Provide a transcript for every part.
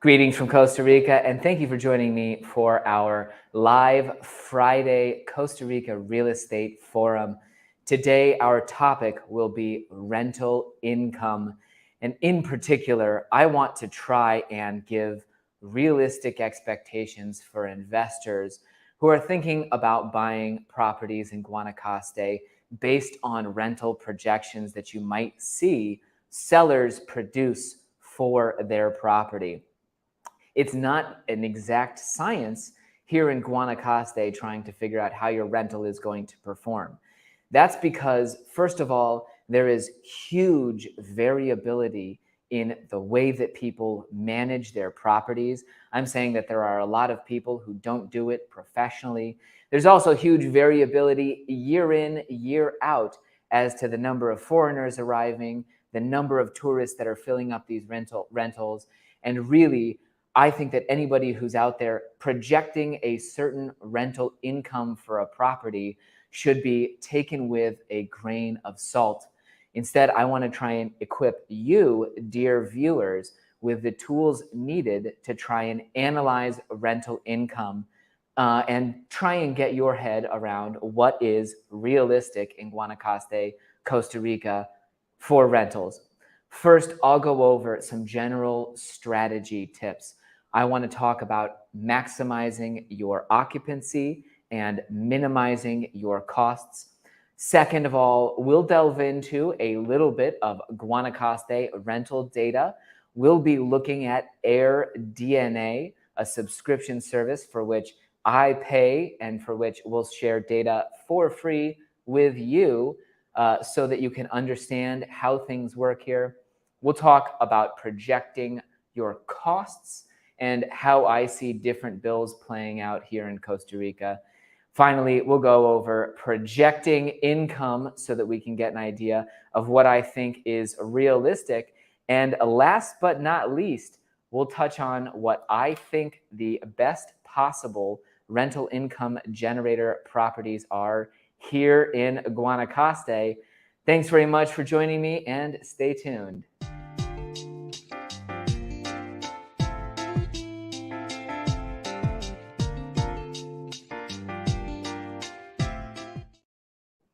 Greetings from Costa Rica, and thank you for joining me for our live Friday Costa Rica Real Estate Forum. Today, our topic will be rental income. And in particular, I want to try and give realistic expectations for investors who are thinking about buying properties in Guanacaste based on rental projections that you might see sellers produce for their property. It's not an exact science here in Guanacaste trying to figure out how your rental is going to perform. That's because, first of all, there is huge variability in the way that people manage their properties. I'm saying that there are a lot of people who don't do it professionally. There's also huge variability year in, year out as to the number of foreigners arriving, the number of tourists that are filling up these rentals, and really, I think that anybody who's out there projecting a certain rental income for a property should be taken with a grain of salt. Instead, I want to try and equip you, dear viewers, with the tools needed to try and analyze rental income and try and get your head around what is realistic in Guanacaste, Costa Rica for rentals. First, I'll go over some general strategy tips. I want to talk about maximizing your occupancy and minimizing your costs. Second of all, we'll delve into a little bit of Guanacaste rental data. We'll be looking at AirDNA, a subscription service for which I pay and for which we'll share data for free with you so that you can understand how things work here. We'll talk about projecting your costs and how I see different bills playing out here in Costa Rica. Finally, we'll go over projecting income so that we can get an idea of what I think is realistic. And last but not least, we'll touch on what I think the best possible rental income generator properties are here in Guanacaste. Thanks very much for joining me, and stay tuned.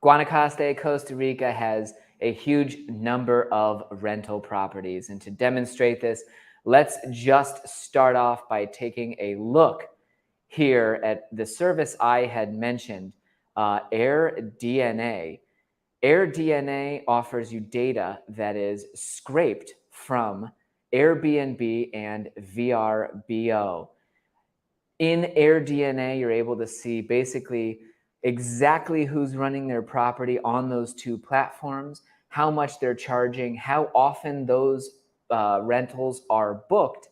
Guanacaste, Costa Rica has a huge number of rental properties. And to demonstrate this, let's just start off by taking a look here at the service I had mentioned, AirDNA. AirDNA offers you data that is scraped from Airbnb and VRBO. In AirDNA, you're able to see basically exactly who's running their property on those two platforms, how much they're charging, how often those rentals are booked,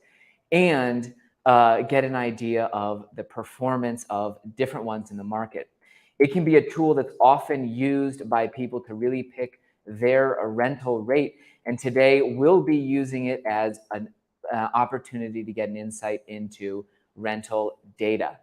and get an idea of the performance of different ones in the market. It can be a tool that's often used by people to really pick their rental rate. And today we'll be using it as an opportunity to get an insight into rental data.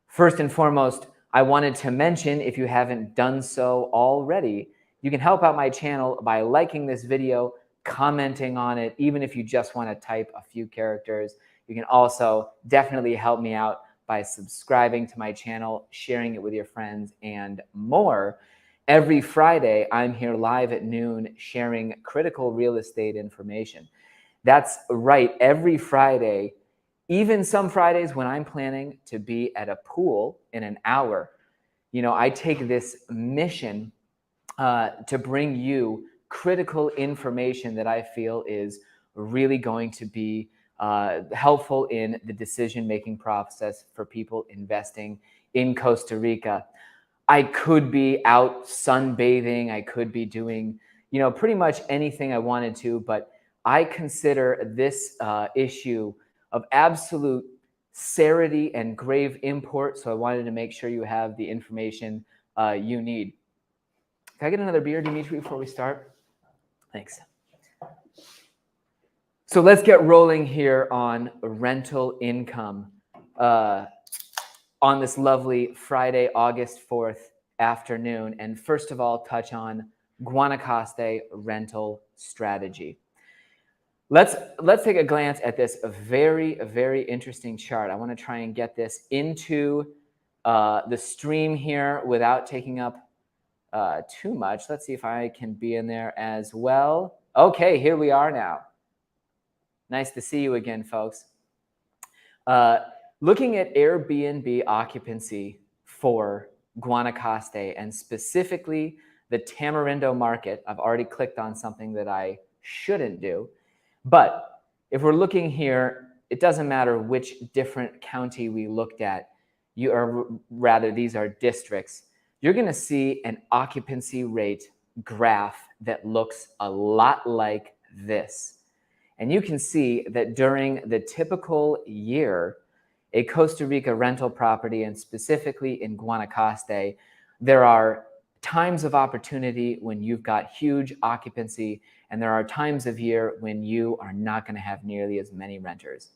First and foremost, I wanted to mention, if you haven't done so already, you can help out my channel by liking this video, commenting on it, even if you just want to type a few characters. You can also definitely help me out by subscribing to my channel, sharing it with your friends, and more. Every Friday, I'm here live at noon sharing critical real estate information. That's right, every Friday. Even some Fridays when I'm planning to be at a pool in an hour, I take this mission to bring you critical information that I feel is really going to be helpful in the decision-making process for people investing in Costa Rica. I could be out sunbathing. I could be doing, pretty much anything I wanted to, but I consider this issue of absolute serity and grave import, so I wanted to make sure you have the information you need. Can I get another beer, Dimitri, before we start? Thanks. So let's get rolling here on rental income on this lovely Friday, August 4th afternoon. And first of all, touch on Guanacaste rental strategy. Let's take a glance at this very interesting chart. I want to try and get this into the stream here without taking up too much. Let's see if I can be in there as well. Okay, here we are now. Nice to see you again, folks. Looking at Airbnb occupancy for Guanacaste and specifically the Tamarindo market. I've already clicked on something that I shouldn't do. But if we're looking here, it doesn't matter which different county we looked at, these are districts. You're going to see an occupancy rate graph that looks a lot like this. And you can see that during the typical year, a Costa Rica rental property, and specifically in Guanacaste, there are times of opportunity when you've got huge occupancy, and there are times of year when you are not going to have nearly as many renters.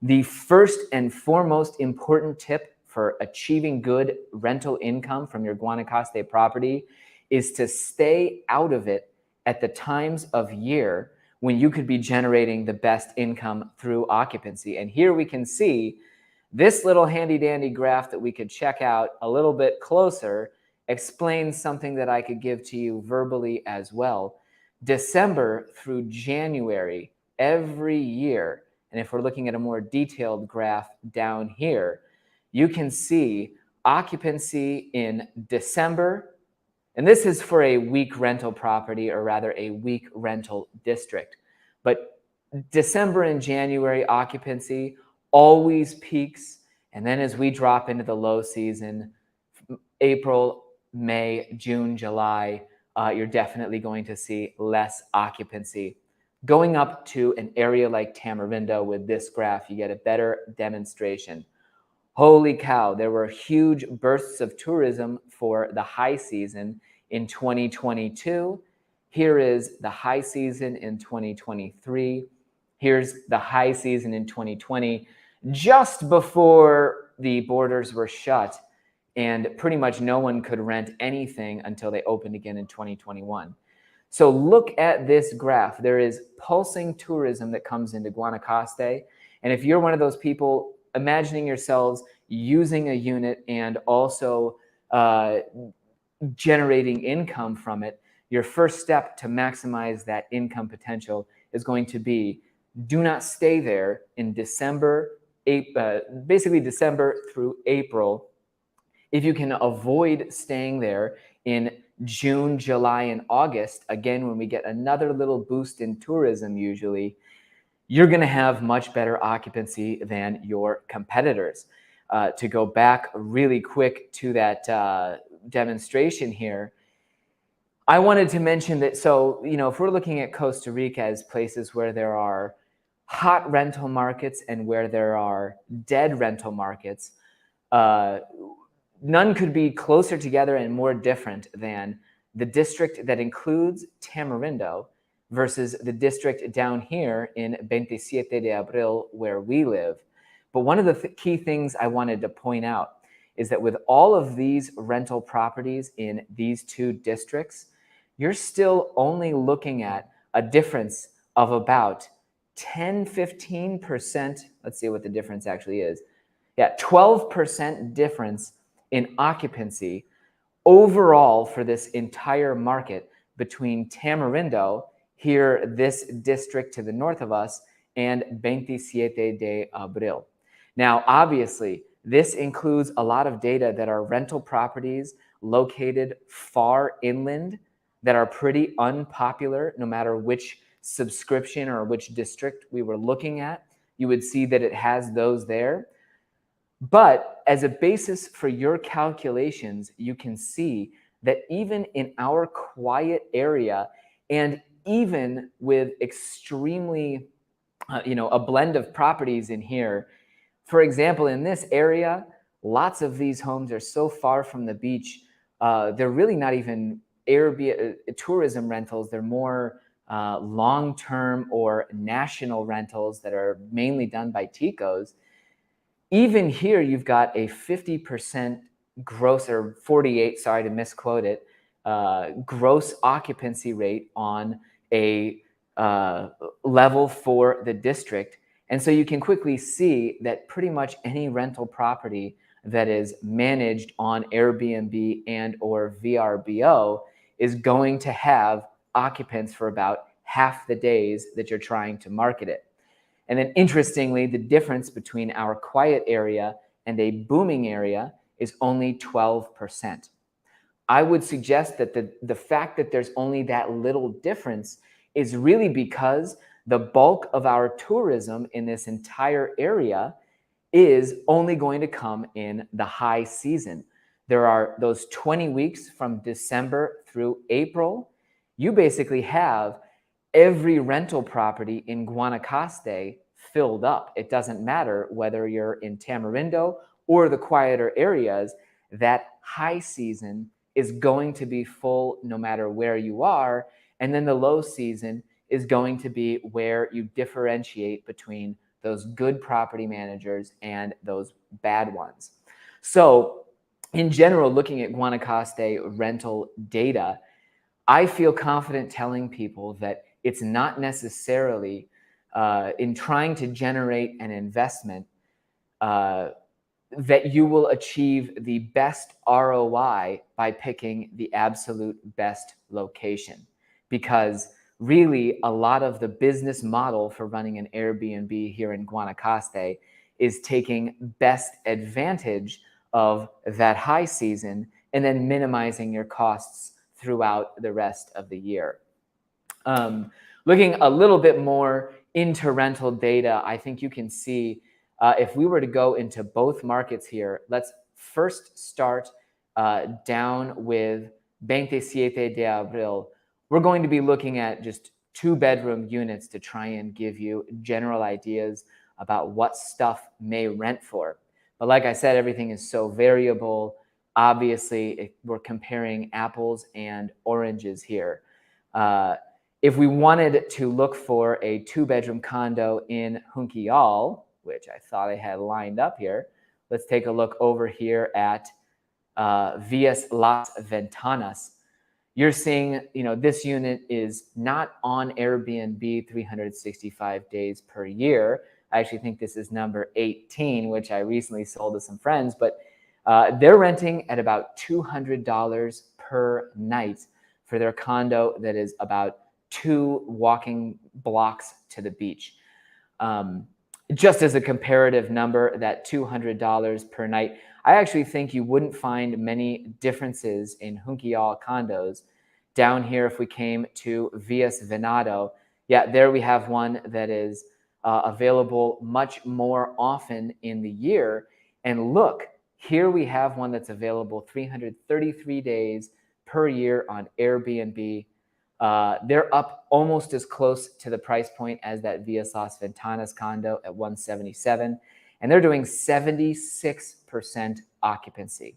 The first and foremost important tip for achieving good rental income from your Guanacaste property is to stay out of it at the times of year when you could be generating the best income through occupancy. And here we can see this little handy dandy graph that we could check out a little bit closer explains something that I could give to you verbally as well. December through January every year, and if we're looking at a more detailed graph down here, you can see occupancy in December, and this is for a week rental property, or rather a week rental district. But December and January occupancy always peaks, and then as we drop into the low season, April, May, June, July, you're definitely going to see less occupancy. Going up to an area like Tamarindo with this graph, you get a better demonstration. Holy cow, there were huge bursts of tourism for the high season in 2022. Here is the high season in 2023. Here's the high season in 2020, just before the borders were shut and pretty much no one could rent anything until they opened again in 2021. So look at this graph. There is pulsing tourism that comes into Guanacaste. And if you're one of those people imagining yourselves using a unit and also generating income from it, your first step to maximize that income potential is going to be do not stay there in December, basically December through April. If you can avoid staying there in June, July, and August, again, when we get another little boost in tourism usually, you're going to have much better occupancy than your competitors. To go back really quick to that demonstration here, I wanted to mention that, so, if we're looking at Costa Rica as places where there are hot rental markets and where there are dead rental markets, none could be closer together and more different than the district that includes Tamarindo versus the district down here in 27 de Abril where we live. But one of the key things I wanted to point out is that with all of these rental properties in these two districts, you're still only looking at a difference of about 10-15%. Let's see what the difference actually is. Yeah, 12% difference in occupancy overall for this entire market between Tamarindo, here, this district to the north of us, and 27 de Abril. Now, obviously, this includes a lot of data that are rental properties located far inland that are pretty unpopular, no matter which subscription or which district we were looking at. You would see that it has those there. But as a basis for your calculations, you can see that even in our quiet area, and even with extremely, a blend of properties in here, for example, in this area, lots of these homes are so far from the beach, they're really not even Airbnb tourism rentals. They're more long-term or national rentals that are mainly done by Ticos. Even here, you've got a 50% gross, or 48, sorry to misquote it, gross occupancy rate on a uh, level for the district. And so you can quickly see that pretty much any rental property that is managed on Airbnb and or VRBO is going to have occupants for about half the days that you're trying to market it. And then interestingly, the difference between our quiet area and a booming area is only 12%. I would suggest that the fact that there's only that little difference is really because the bulk of our tourism in this entire area is only going to come in the high season. There are those 20 weeks from December through April. You basically have every rental property in Guanacaste filled up. It doesn't matter whether you're in Tamarindo or the quieter areas, that high season is going to be full no matter where you are. And then the low season is going to be where you differentiate between those good property managers and those bad ones. So in general, looking at Guanacaste rental data, I feel confident telling people that it's not necessarily in trying to generate an investment that you will achieve the best ROI by picking the absolute best location. Because really, a lot of the business model for running an Airbnb here in Guanacaste is taking best advantage of that high season and then minimizing your costs throughout the rest of the year. Looking a little bit more into rental data, I think you can see if we were to go into both markets here, let's first start down with 27 de Abril. We're going to be looking at just 2-bedroom units to try and give you general ideas about what stuff may rent for. But like I said, everything is so variable. Obviously, we're comparing apples and oranges here. If we wanted to look for a 2-bedroom condo in Junquillal, which I thought I had lined up here, let's take a look over here at Villas Las Ventanas. You're seeing, this unit is not on Airbnb 365 days per year. I actually think this is number 18, which I recently sold to some friends, but they're renting at about $200 per night for their condo that is about 2 walking blocks to the beach. Just as a comparative number, that $200 per night, I actually think you wouldn't find many differences in Junquillal condos. Down here, if we came to Villas Venado, yeah, there we have one that is available much more often in the year. And look, here we have one that's available 333 days per year on Airbnb. They're up almost as close to the price point as that Villas Las Ventanas condo at $177, and they're doing 76% occupancy.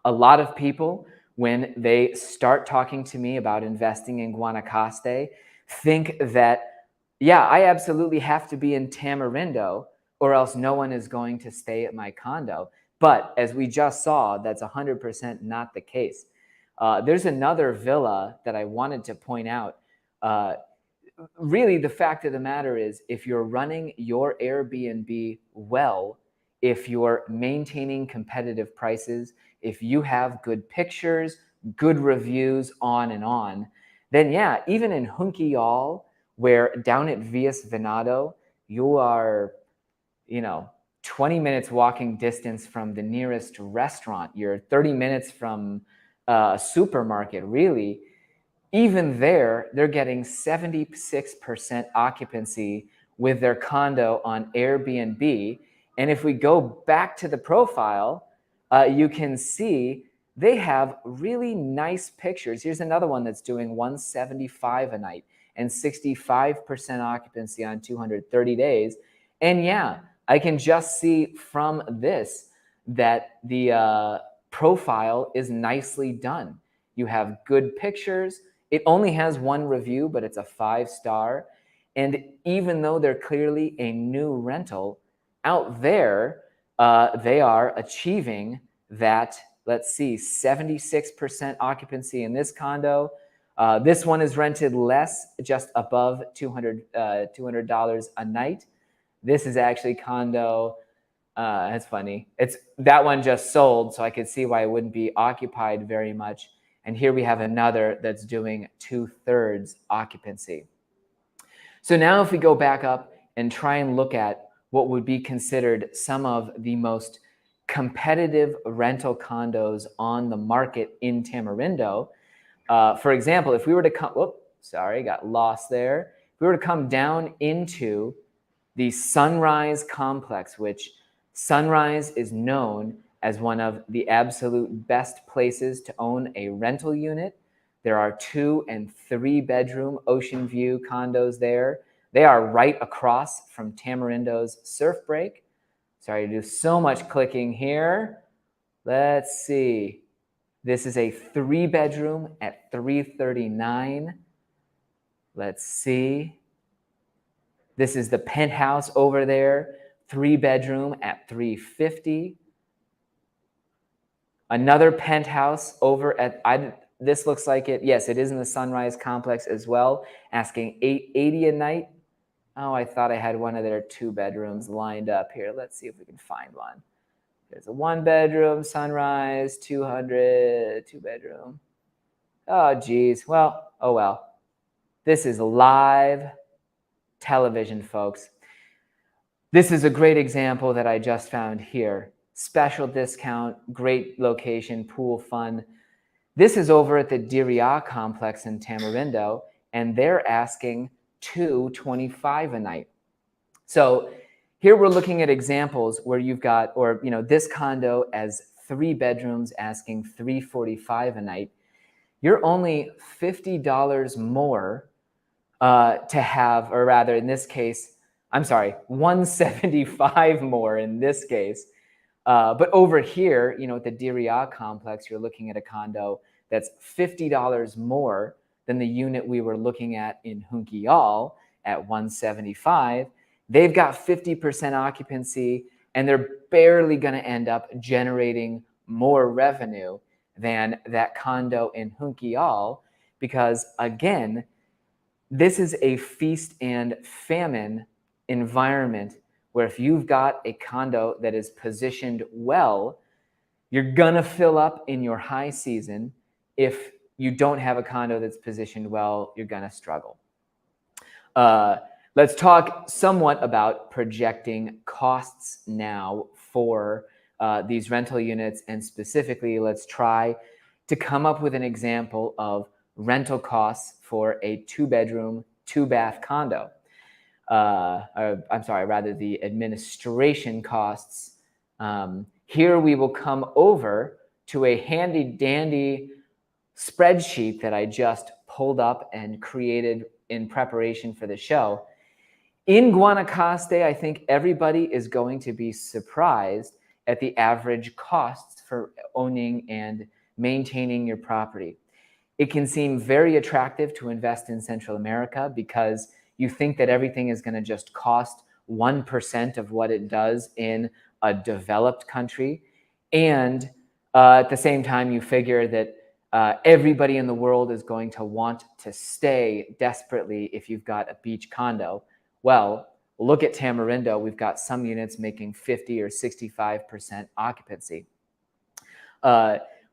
A lot of people, when they start talking to me about investing in Guanacaste, think that, yeah, I absolutely have to be in Tamarindo or else no one is going to stay at my condo. But as we just saw, that's 100% not the case. There's another villa that I wanted to point out. Really, the fact of the matter is, if you're running your Airbnb well, if you're maintaining competitive prices, if you have good pictures, good reviews, on, then yeah, even in Junquillal, where down at Villas Venado, you are, 20 minutes walking distance from the nearest restaurant. You're 30 minutes from a supermarket, really. Even there, they're getting 76% occupancy with their condo on Airbnb. And if we go back to the profile, you can see they have really nice pictures. Here's another one that's doing $175 a night and 65% occupancy on 230 days. And yeah, I can just see from this that the profile is nicely done. You have good pictures. It only has 1 review, but it's a 5-star. And even though they're clearly a new rental, out there, they are achieving that, let's see, 76% occupancy in this condo, This one is rented less, just above $200 a night. This is actually condo. That's funny. That one just sold, so I could see why it wouldn't be occupied very much. And here we have another that's doing 2/3 occupancy. So now if we go back up and try and look at what would be considered some of the most competitive rental condos on the market in Tamarindo. For example, if we were to come, got lost there. If we were to come down into the Sunrise complex, which Sunrise is known as one of the absolute best places to own a rental unit. There are 2 and 3 bedroom ocean view condos there. They are right across from Tamarindo's Surf Break. Sorry to do so much clicking here. Let's see. This is a 3 bedroom at $339. Let's see. This is the penthouse over there, 3 bedroom at $350. Another penthouse over at, this looks like it. Yes, it is in the Sunrise complex as well, asking $880 a night. Oh, I thought I had one of their 2 bedrooms lined up here. Let's see if we can find one. There's a 1 bedroom, Sunrise, 200, 2 bedroom. Oh, geez. Well, oh well. This is live television, folks. This is a great example that I just found here. Special discount, great location, pool fun. This is over at the Diria complex in Tamarindo, and they're asking $225 a night. So here we're looking at examples where you've got, or this condo as 3 bedrooms asking $345 a night. You're only $50 more to have, or rather in this case, I'm sorry, $175 more in this case. But over here, at the Diria complex, you're looking at a condo that's $50 more than the unit we were looking at in Hunkial at $175. They've got 50% occupancy, and they're barely going to end up generating more revenue than that condo in Hunkial, because again, this is a feast and famine environment where if you've got a condo that is positioned well, you're gonna fill up in your high season. If you don't have a condo that's positioned well, you're gonna struggle. Let's talk somewhat about projecting costs now for these rental units, and specifically, let's try to come up with an example of rental costs for a 2 bedroom, 2 bath condo. I'm sorry, rather the administration costs. Here we will come over to a handy dandy spreadsheet that I just pulled up and created in preparation for the show. In Guanacaste, I think everybody is going to be surprised at the average costs for owning and maintaining your property. It can seem very attractive to invest in Central America because you think that everything is going to just cost 1% of what it does in a developed country. And at the same time, you figure that everybody in the world is going to want to stay desperately if you've got a beach condo. Well, look at Tamarindo. We've got some units making 50 or 65% occupancy.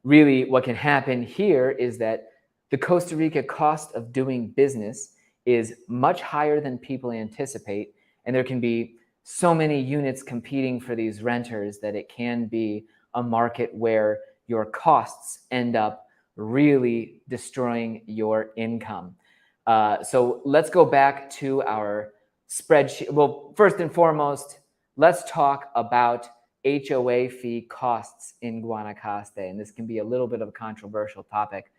Really, what can happen here is that the Costa Rica cost of doing business is much higher than people anticipate, and there can be so many units competing for these renters that it can be a market where your costs end up really destroying your income. So let's go back to our spreadsheet. Well, first and foremost, let's talk about HOA fee costs in Guanacaste, and this can be a little bit of a controversial topic.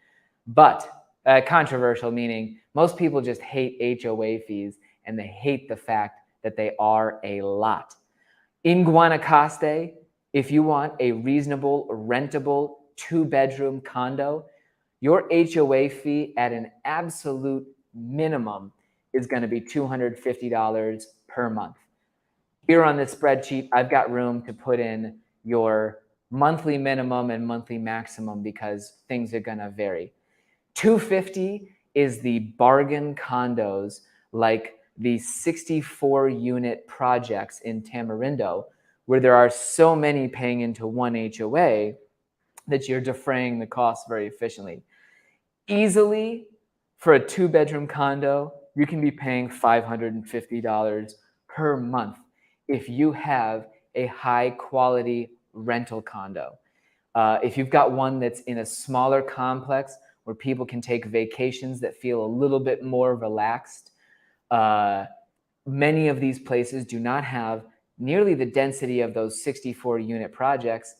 But controversial meaning most people just hate HOA fees, and they hate the fact that they are a lot. In Guanacaste, if you want a reasonable, rentable 2-bedroom condo, your HOA fee at an absolute minimum is going to be $250 per month. Here on this spreadsheet, I've got room to put in your monthly minimum and monthly maximum because things are going to vary. $250 is the bargain condos, like the 64 unit projects in Tamarindo, where there are so many paying into one HOA that you're defraying the cost very efficiently. Easily, for a 2-bedroom condo, you can be paying $550 per month if you have a high quality rental condo. If you've got one that's in a smaller complex where people can take vacations that feel a little bit more relaxed, many of these places do not have nearly the density of those 64 unit projects.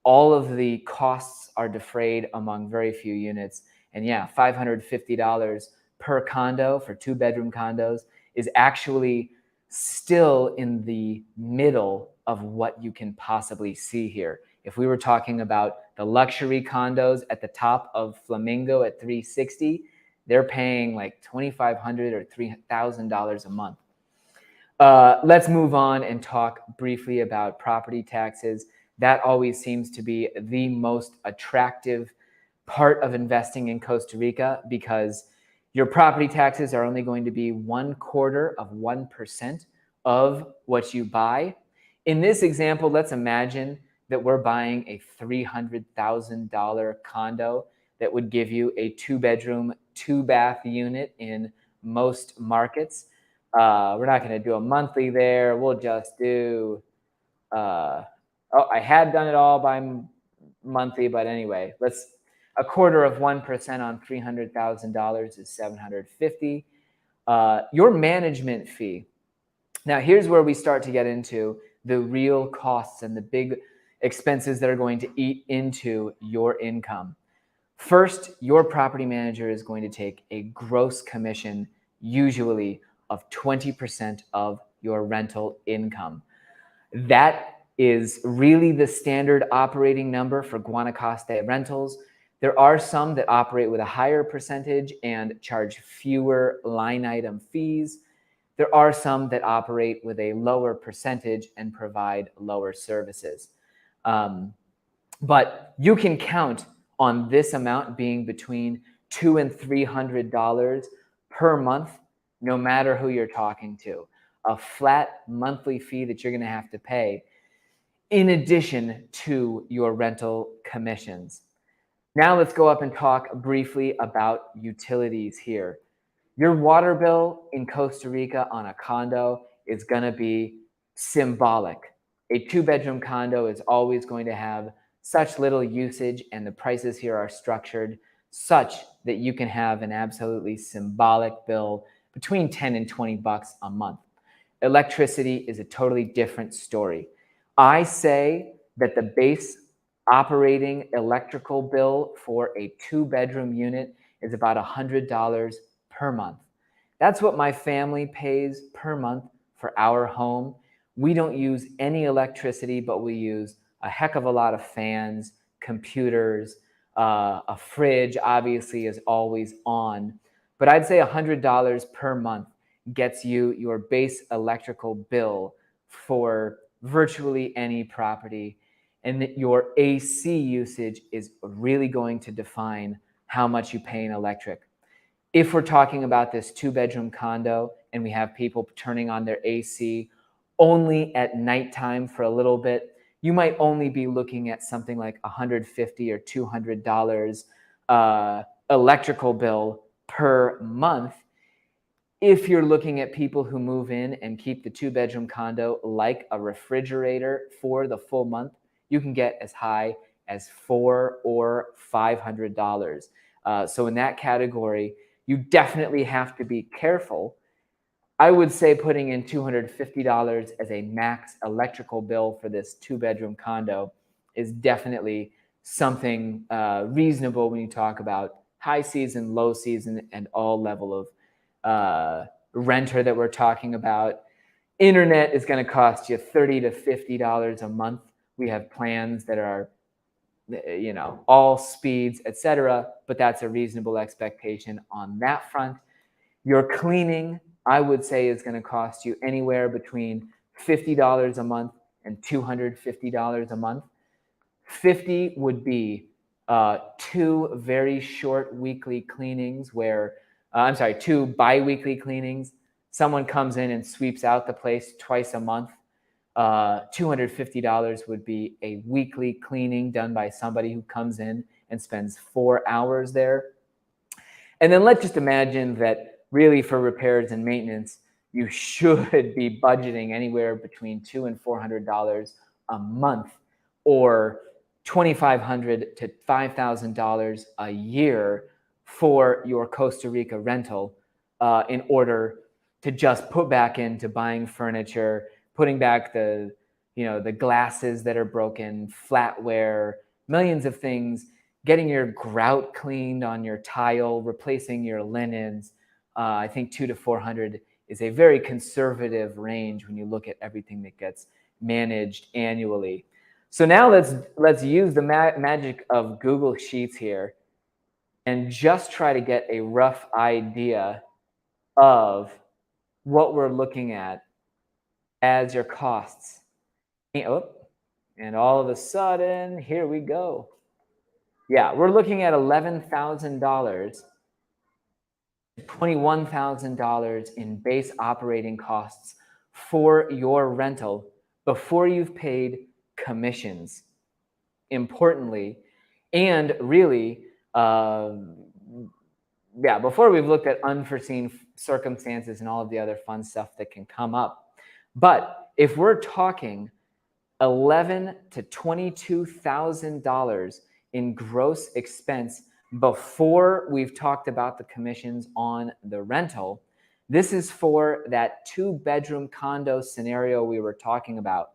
All of the costs are defrayed among very few units. And yeah, $550 per condo for 2-bedroom condos is actually still in the middle of what you can possibly see here. If we were talking about the luxury condos at the top of Flamingo at 360, they're paying like $2,500 or $3,000 a month. Let's move on and talk briefly about property taxes. That always seems to be the most attractive part of investing in Costa Rica, because your property taxes are only going to be 1/4% of what you buy. In this example, let's imagine that we're buying a $300,000 condo that would give you a 2-bedroom, 2-bath unit in most markets. We're not going to do a monthly there. We'll just do, I had done it all by monthly, but anyway, 1/4% on $300,000 is $750. Your management fee. Now, here's where we start to get into the real costs and the big expenses that are going to eat into your income. First, your property manager is going to take a gross commission, usually of 20% of your rental income. That is really the standard operating number for Guanacaste rentals. There are some that operate with a higher percentage and charge fewer line item fees. There are some that operate with a lower percentage and provide lower services. But you can count on this amount being between $200 and $300 per month, no matter who you're talking to. A flat monthly fee that you're going to have to pay in addition to your rental commissions. Now let's go up and talk briefly about utilities here. Your water bill in Costa Rica on a condo is going to be symbolic. A 2-bedroom condo is always going to have such little usage, and the prices here are structured such that you can have an absolutely symbolic bill between 10 and 20 bucks a month. Electricity is a totally different story. I say that the base operating electrical bill for a 2-bedroom unit is about $100 per month. That's what my family pays per month for our home. We don't use any electricity, but we use a heck of a lot of fans, computers, a fridge obviously is always on. But I'd say $100 per month gets you your base electrical bill for virtually any property. And that your AC usage is really going to define how much you pay in electric. If we're talking about this 2-bedroom condo and we have people turning on their AC only at nighttime for a little bit, you might only be looking at something like $150 or $200 electrical bill per month. If you're looking at people who move in and keep the 2-bedroom condo like a refrigerator for the full month, you can get as high as $400 or $500. So in that category, you definitely have to be careful. I would say putting in $250 as a max electrical bill for this 2-bedroom condo is definitely something reasonable when you talk about high season, low season, and all level of renter that we're talking about. Internet is going to cost you $30 to $50 a month. We have plans that are, all speeds, etc., but that's a reasonable expectation on that front. Your cleaning, I would say, is going to cost you anywhere between $50 a month and $250 a month. 50 would be 2 very short weekly cleanings where, two bi-weekly cleanings. Someone comes in and sweeps out the place twice a month. $250 would be a weekly cleaning done by somebody who comes in and spends 4 hours there. And then let's just imagine that really for repairs and maintenance, you should be budgeting anywhere between $200 and $400 a month, or $2,500 to $5,000 a year for your Costa Rica rental, in order to just put back into buying furniture, putting back the glasses that are broken, flatware, millions of things, getting your grout cleaned on your tile, replacing your linens. I think 200 to 400 is a very conservative range when you look at everything that gets managed annually. So now let's use the magic of Google Sheets here and just try to get a rough idea of what we're looking at as your costs. And all of a sudden, here we go. Yeah, we're looking at $11,000, $21,000 in base operating costs for your rental before you've paid commissions, importantly. And really, before we've looked at unforeseen circumstances and all of the other fun stuff that can come up. But if we're talking $11,000 to $22,000 in gross expense before we've talked about the commissions on the rental, this is for that 2-bedroom condo scenario we were talking about.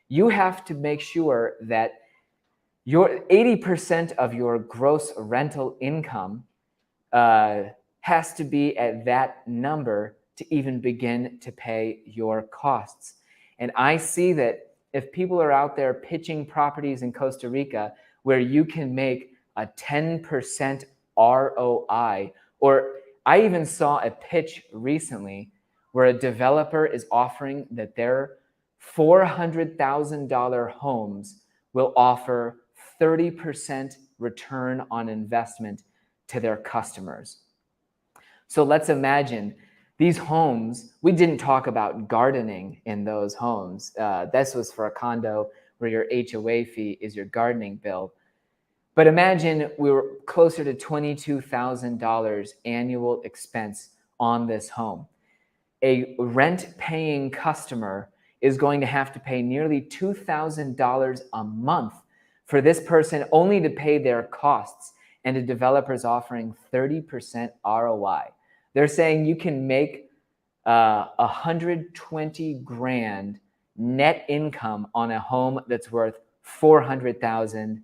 You have to make sure that your 80% of your gross rental income has to be at that number to even begin to pay your costs. And I see that if people are out there pitching properties in Costa Rica where you can make a 10% ROI, or I even saw a pitch recently where a developer is offering that their $400,000 homes will offer 30% return on investment to their customers. So let's imagine these homes. We didn't talk about gardening in those homes. This was for a condo where your HOA fee is your gardening bill. But imagine we were closer to $22,000 annual expense on this home. A rent-paying customer is going to have to pay nearly $2,000 a month for this person only to pay their costs, and a developer is offering 30% ROI. They're saying you can make $120,000 net income on a home that's worth $400,000.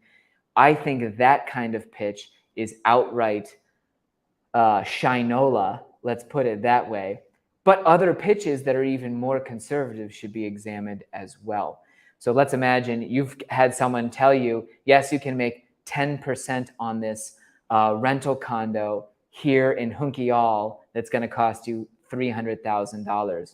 I think that kind of pitch is outright shinola, let's put it that way. But other pitches that are even more conservative should be examined as well. So let's imagine you've had someone tell you, yes, you can make 10% on this rental condo here in Junquillal that's going to cost you $300,000.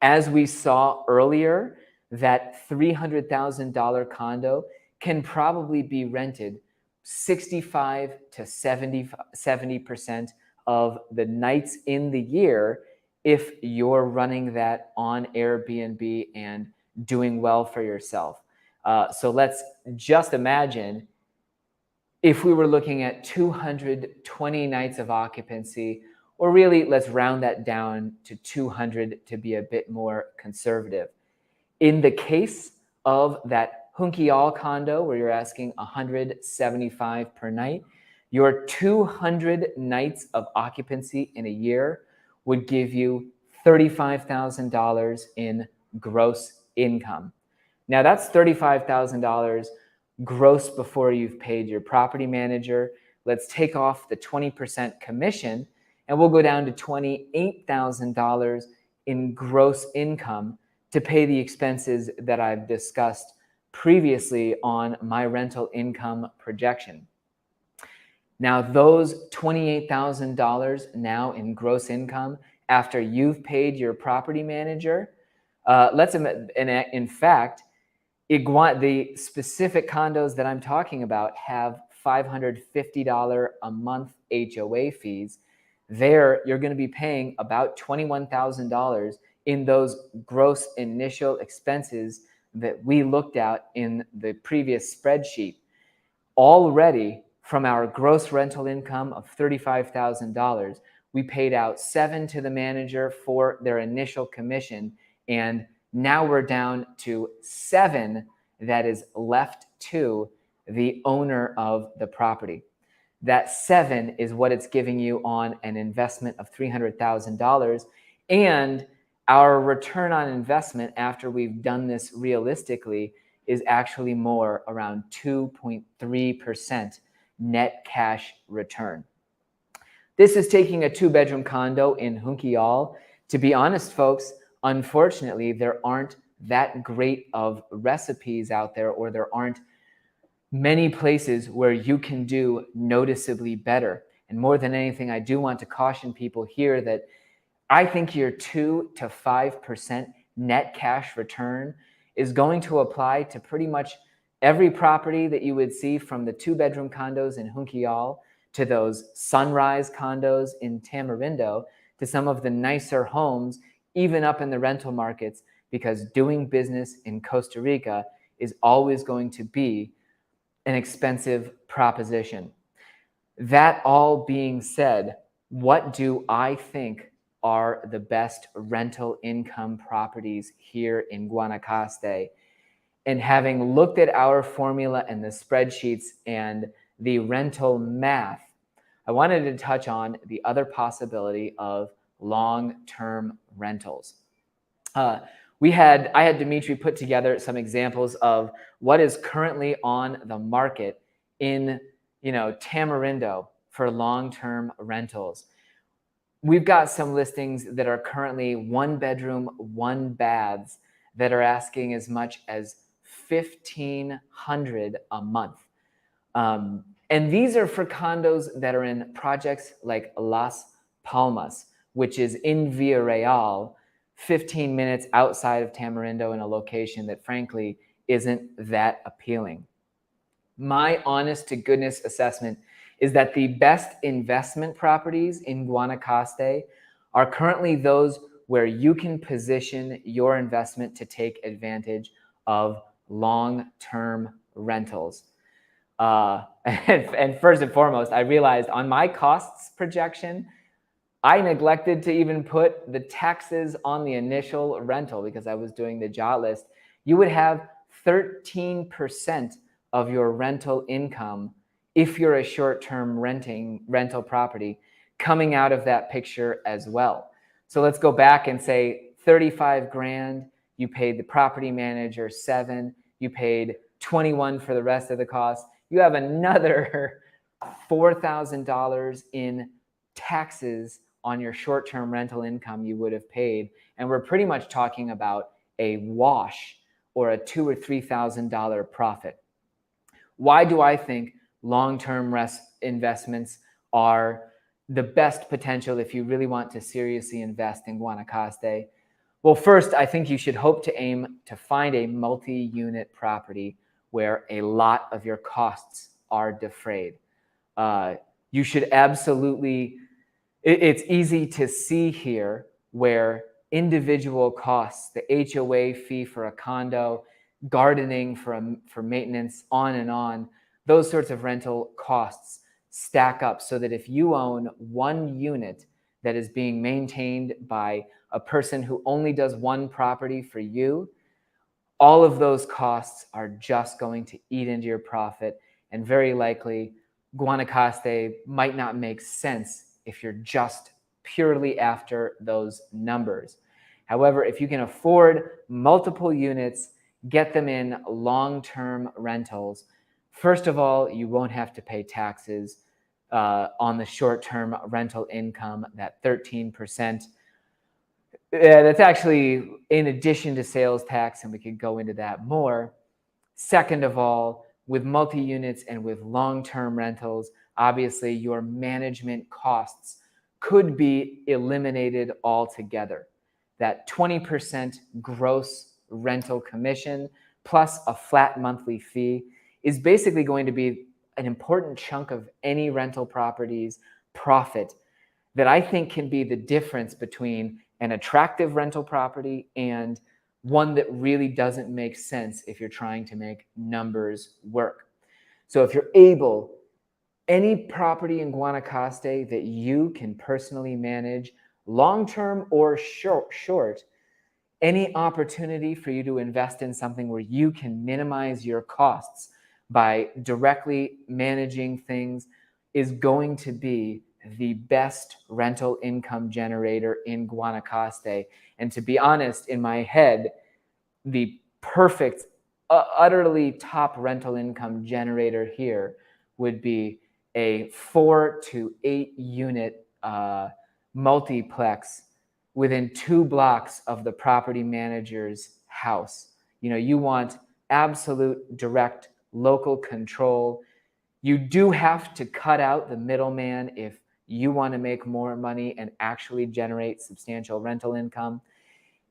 As we saw earlier, that $300,000 condo can probably be rented 65 to 70% of the nights in the year if you're running that on Airbnb and doing well for yourself. So let's just imagine if we were looking at 220 nights of occupancy, or really let's round that down to 200 to be a bit more conservative. In the case of that Junquillal condo where you're asking $175 per night, your 200 nights of occupancy in a year would give you $35,000 in gross income. Now that's $35,000 gross before you've paid your property manager. Let's take off the 20% commission and we'll go down to $28,000 in gross income to pay the expenses that I've discussed previously on my rental income projection. Now those $28,000 now in gross income after you've paid your property manager, in fact, the specific condos that I'm talking about have $550 a month HOA fees, there you're going to be paying about $21,000 in those gross initial expenses that we looked at in the previous spreadsheet. Already from our gross rental income of $35,000, we paid out $7,000 to the manager for their initial commission, and now we're down to $7,000 that is left to the owner of the property. That $7,000 is what it's giving you on an investment of $300,000, and our return on investment after we've done this realistically is actually more, around 2.3% net cash return. This is taking a 2-bedroom condo in Junquillal. To be honest, folks, unfortunately, there aren't that great of recipes out there, or there aren't many places where you can do noticeably better. And more than anything, I do want to caution people here that I think your 2 to 5% net cash return is going to apply to pretty much every property that you would see, from the 2-bedroom condos in Junquillal to those sunrise condos in Tamarindo to some of the nicer homes, even up in the rental markets, because doing business in Costa Rica is always going to be an expensive proposition. That all being said, what do I think are the best rental income properties here in Guanacaste? And having looked at our formula and the spreadsheets and the rental math, I wanted to touch on the other possibility of long-term rentals. I had Dimitri put together some examples of what is currently on the market in Tamarindo for long-term rentals. We've got some listings that are currently 1-bedroom, 1-baths that are asking as much as $1,500 a month. And these are for condos that are in projects like Las Palmas, which is in Villarreal, 15 minutes outside of Tamarindo, in a location that frankly isn't that appealing. My honest to goodness assessment is that the best investment properties in Guanacaste are currently those where you can position your investment to take advantage of long-term rentals. And first and foremost, I realized on my costs projection, I neglected to even put the taxes on the initial rental because I was doing the jot list. You would have 13% of your rental income, if you're a short-term rental property, coming out of that picture as well. So let's go back and say 35 grand, you paid the property manager 7, you paid 21 for the rest of the cost. You have another $4,000 in taxes on your short-term rental income you would have paid. And we're pretty much talking about a wash, or a $2,000 or $3,000 profit. Why do I think long-term investments are the best potential if you really want to seriously invest in Guanacaste? Well, first, I think you should hope to aim to find a multi-unit property where a lot of your costs are defrayed. You should absolutely, it's easy to see here where individual costs, the HOA fee for a condo, gardening for maintenance, on and on, those sorts of rental costs stack up, so that if you own one unit that is being maintained by a person who only does one property for you, all of those costs are just going to eat into your profit, and very likely Guanacaste might not make sense if you're just purely after those numbers. However, if you can afford multiple units, get them in long-term rentals, first of all, you won't have to pay taxes on the short-term rental income, that 13%. That's actually in addition to sales tax, and we could go into that more. Second of all, with multi-units and with long-term rentals, obviously your management costs could be eliminated altogether. That 20% gross rental commission plus a flat monthly fee is basically going to be an important chunk of any rental property's profit that I think can be the difference between an attractive rental property and one that really doesn't make sense if you're trying to make numbers work. So if you're able, any property in Guanacaste that you can personally manage, long-term or short, any opportunity for you to invest in something where you can minimize your costs by directly managing things is going to be the best rental income generator in Guanacaste. And to be honest, in my head, the perfect, utterly top rental income generator here would be a 4 to 8 unit multiplex within 2 blocks of the property manager's house. You know, you want absolute direct local control. You do have to cut out the middleman if you want to make more money and actually generate substantial rental income.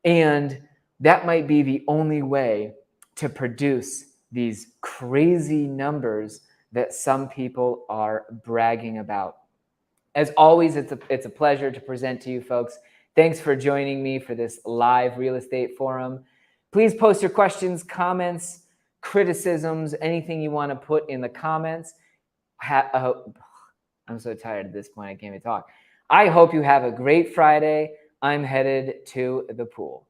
And that might be the only way to produce these crazy numbers that some people are bragging about. As always, it's a pleasure to present to you folks. Thanks for joining me for this live real estate forum. Please post your questions, comments, criticisms, anything you want to put in the comments. I'm so tired at this point, I can't even talk. I hope you have a great Friday. I'm headed to the pool.